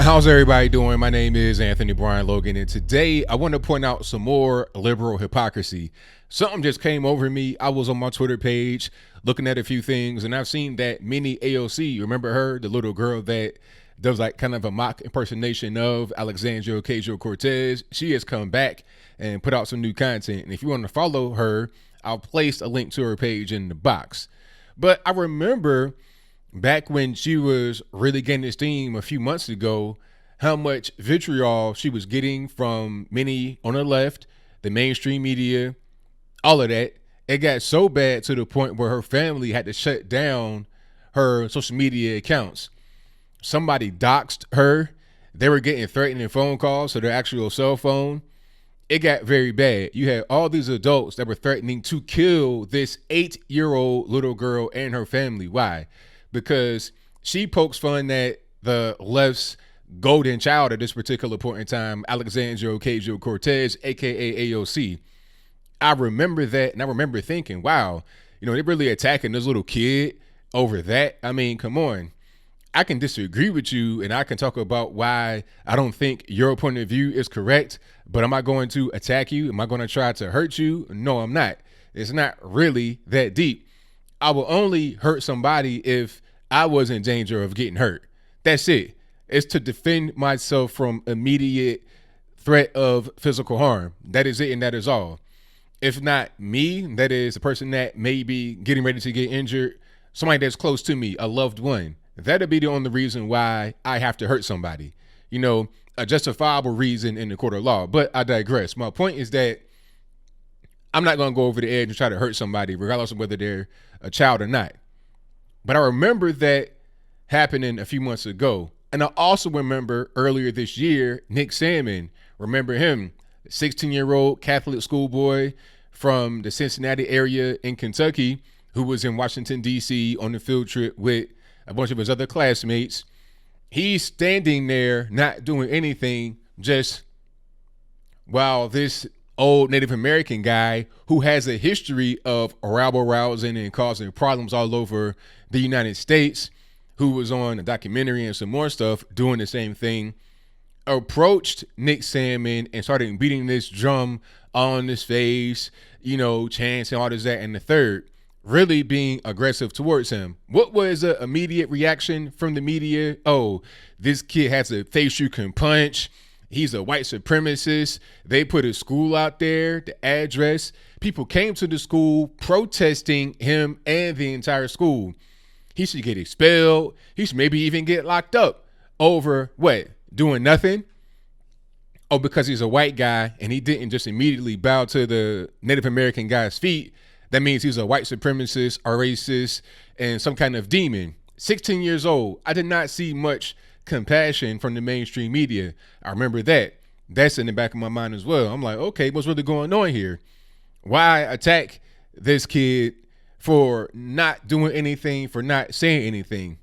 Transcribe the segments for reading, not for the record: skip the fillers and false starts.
How's everybody doing? My name is Anthony Brian Logan, and today I want to point out some more liberal hypocrisy. Something just came over me. I was on my Twitter page looking at a few things, and I've seen that Mini AOC, remember her, the little girl that does like kind of a mock impersonation of Alexandra OcasioCortez. She has come back and put out some new content, and if you want to follow her, I'll place a link to her page in the box. But I remember back when she was really gaining steam a few months ago, how much vitriol she was getting from many on the left, the mainstream media, all of that. It got so bad to the point where her family had to shut down her social media accounts. Somebody doxed her. They were getting threatening phone calls to their actual cell phone. It got very bad. You had all these adults that were threatening to kill this 8-year-old little girl and her family. Why? Because she pokes fun at the left's golden child at this particular point in time, Alexandra OcasioCortez, aka AOC. I remember that, and I remember thinking, wow, they're really attacking this little kid over that. I mean, come on. I can disagree with you, and I can talk about why I don't think your point of view is correct, but am I going to attack you? Am I going to try to hurt you? No, I'm not. It's not really that deep. I will only hurt somebody if I was in danger of getting hurt. That's it. It's to defend myself from immediate threat of physical harm. That is it, and that is all. If not me, that is the person that may be getting ready to get injured, somebody that's close to me, a loved one. That'd be the only reason why I have to hurt somebody. A justifiable reason in the court of law. But I digress. My point is that I'm not going to go over the edge and try to hurt somebody, regardless of whether they're a child or not. But I remember that happening a few months ago. And I also remember earlier this year, Nick Sandmann, remember him, 16-year-old Catholic schoolboy from the Cincinnati area in Kentucky, who was in Washington, D.C. on a field trip with a bunch of his other classmates. He's standing there not doing anything, just while this old Native American guy who has a history of rabble rousing and causing problems all over the United States, who was on a documentary and some more stuff doing the same thing, approached Nick Sandmann and started beating this drum on his face, chanting all this, that, and the third, really being aggressive towards him. What was the immediate reaction from the media? Oh, this kid has a face you can punch. He's a white supremacist. They put his school out there, the address. People came to the school protesting him and the entire school. He should get expelled. He should maybe even get locked up over what? Doing nothing? Oh, because he's a white guy and he didn't just immediately bow to the Native American guy's feet. That means he's a white supremacist, a racist, and some kind of demon. 16 years old. I did not see much compassion from the mainstream media. I remember that. That's in the back of my mind as well. I'm like, okay, what's really going on here? Why attack this kid for not doing anything, for not saying anything?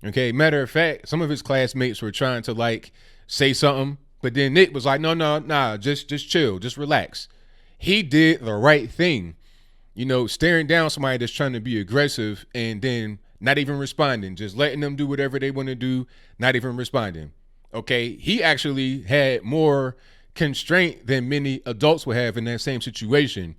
Okay, matter of fact, some of his classmates were trying to say something, but then Nick was like, no, just chill, just relax. He did the right thing. Staring down somebody that's trying to be aggressive and then not even responding, just letting them do whatever they want to do, not even responding. Okay, he actually had more constraint than many adults would have in that same situation.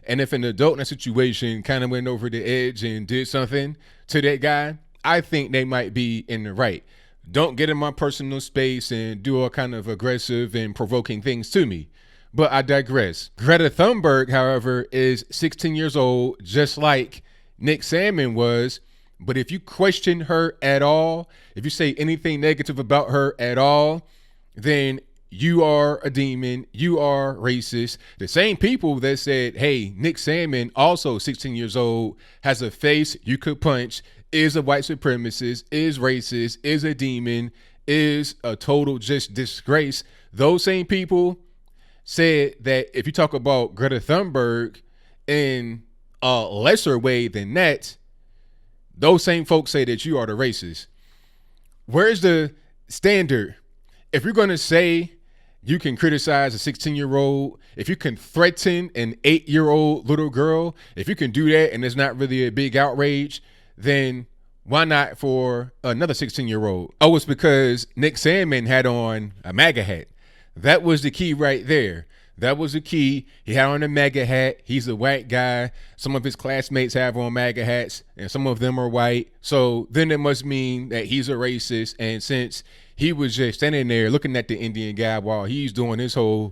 And if an adult in that situation kind of went over the edge and did something to that guy, I think they might be in the right. Don't get in my personal space and do all kind of aggressive and provoking things to me. But I digress. Greta Thunberg, however, is 16 years old, just like Nick Sandmann was. But if you question her at all, if you say anything negative about her at all, then you are a demon. You are racist. The same people that said, hey, Nick Sandmann, also 16 years old, has a face you could punch, is a white supremacist, is racist, is a demon, is a total just disgrace. Those same people said that if you talk about Greta Thunberg in a lesser way than that, those same folks say that you are the racist. Where's the standard? If you're going to say you can criticize a 16-year-old, if you can threaten an 8-year-old little girl, if you can do that and it's not really a big outrage, then Why not for another 16-year-old? Oh, it's because Nick Sandmann had on a MAGA hat. That was the key right there. That was the key. He had on a MAGA hat. He's a white guy. Some of his classmates have on MAGA hats, and some of them are white. So then it must mean that he's a racist. And since he was just standing there looking at the Indian guy while he's doing his whole,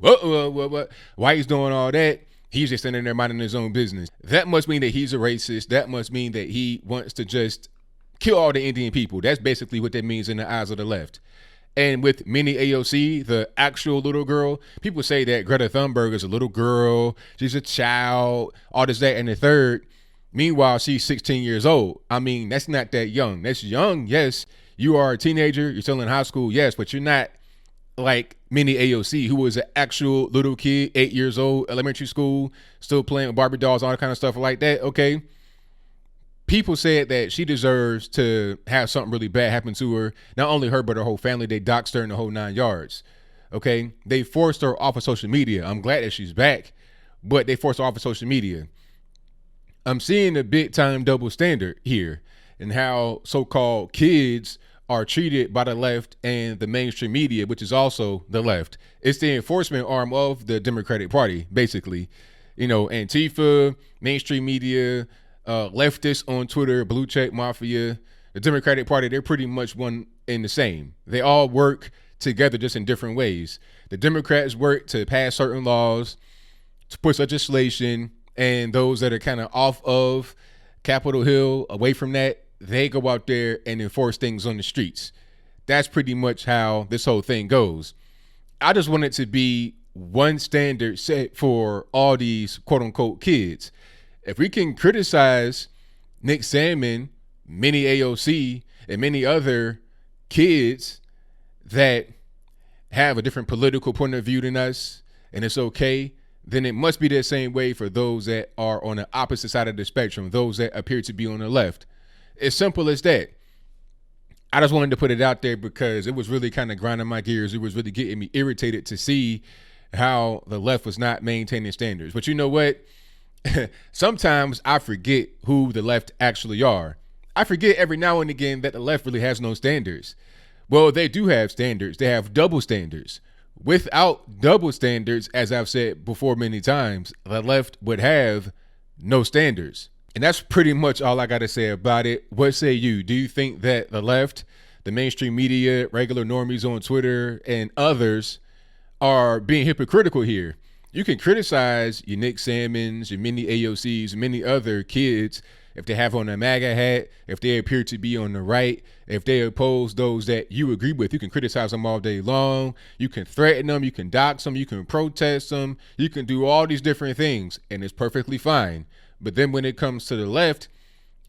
why he's doing all that, he's just standing there minding his own business. That must mean that he's a racist. That must mean that he wants to just kill all the Indian people. That's basically what that means in the eyes of the left. And with Mini AOC, the actual little girl, people say that Greta Thunberg is a little girl, she's a child, all this, that, and the third. Meanwhile, she's 16 years old. I mean, that's not that young. That's young, yes. You are a teenager, you're still in high school, yes, but you're not like Mini AOC, who was an actual little kid, 8 years old, elementary school, still playing with Barbie dolls, all that kind of stuff like that, okay? People said that she deserves to have something really bad happen to her. Not only her, but her whole family. They doxed her in the whole 9 yards. Okay? They forced her off of social media. I'm glad that she's back, but they forced her off of social media. I'm seeing a big time double standard here in how so-called kids are treated by the left and the mainstream media, which is also the left. It's the enforcement arm of the Democratic Party, basically. You know, Antifa, mainstream media, leftists on Twitter, blue check mafia, the Democratic Party, they're pretty much one and the same. They all work together just in different ways. The Democrats work to pass certain laws, to push legislation, and those that are kind of off of Capitol Hill, away from that, they go out there and enforce things on the streets. That's pretty much how this whole thing goes. I just want it to be one standard set for all these quote unquote kids. If we can criticize Nick Sandmann, Mini AOC, and many other kids that have a different political point of view than us, and it's okay, then it must be the same way for those that are on the opposite side of the spectrum, those that appear to be on the left. It's simple as that. I just wanted to put it out there because it was really kind of grinding my gears. It was really getting me irritated to see how the left was not maintaining standards. But you know what? Sometimes I forget who the left actually are. I forget every now and again that the left really has no standards. Well, they do have standards. They have double standards. Without double standards, as I've said before many times, the left would have no standards. And that's pretty much all I got to say about it. What say you? Do you think that the left, the mainstream media, regular normies on Twitter, and others are being hypocritical here? You can criticize your Nick Sandmanns, your Mini AOCs, many other kids if they have on a MAGA hat, if they appear to be on the right, if they oppose those that you agree with. You can criticize them all day long. You can threaten them. You can dox them. You can protest them. You can do all these different things, and it's perfectly fine. But then when it comes to the left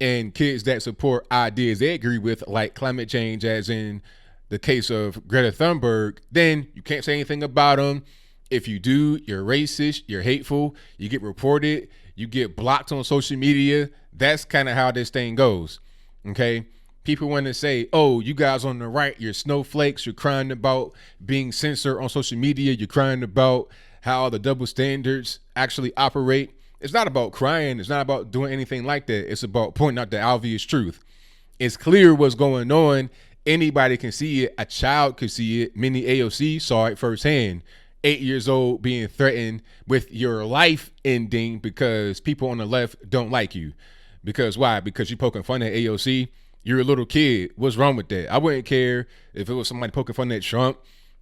and kids that support ideas they agree with, like climate change, as in the case of Greta Thunberg, then you can't say anything about them. If you do, you're racist, you're hateful, you get reported, you get blocked on social media. That's kind of how this thing goes, okay? People want to say, oh, you guys on the right, you're snowflakes, you're crying about being censored on social media, you're crying about how the double standards actually operate. It's not about crying, it's not about doing anything like that. It's about pointing out the obvious truth. It's clear what's going on. Anybody can see it. A child could see it. Mini AOC saw it firsthand. 8 years old being threatened with your life ending because people on the left don't like you. Because why? Because you're poking fun at AOC. You're a little kid. What's wrong with that? I wouldn't care if it was somebody poking fun at Trump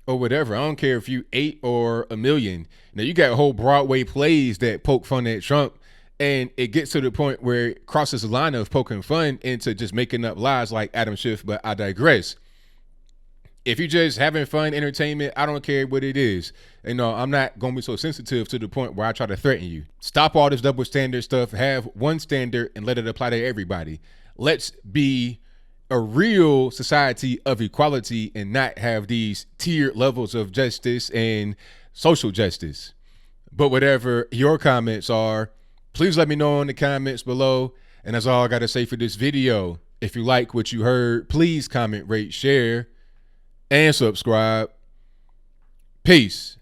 or whatever. I don't care if you 8 or a million. Now you got whole Broadway plays that poke fun at Trump, and it gets to the point where it crosses the line of poking fun into just making up lies like Adam Schiff, but I digress. If you're just having fun, entertainment, I don't care what it is. You know, I'm not going to be so sensitive to the point where I try to threaten you. Stop all this double standard stuff. Have one standard and let it apply to everybody. Let's be a real society of equality and not have these tiered levels of justice and social justice. But whatever your comments are, please let me know in the comments below. And that's all I got to say for this video. If you like what you heard, please comment, rate, share, and subscribe. Peace.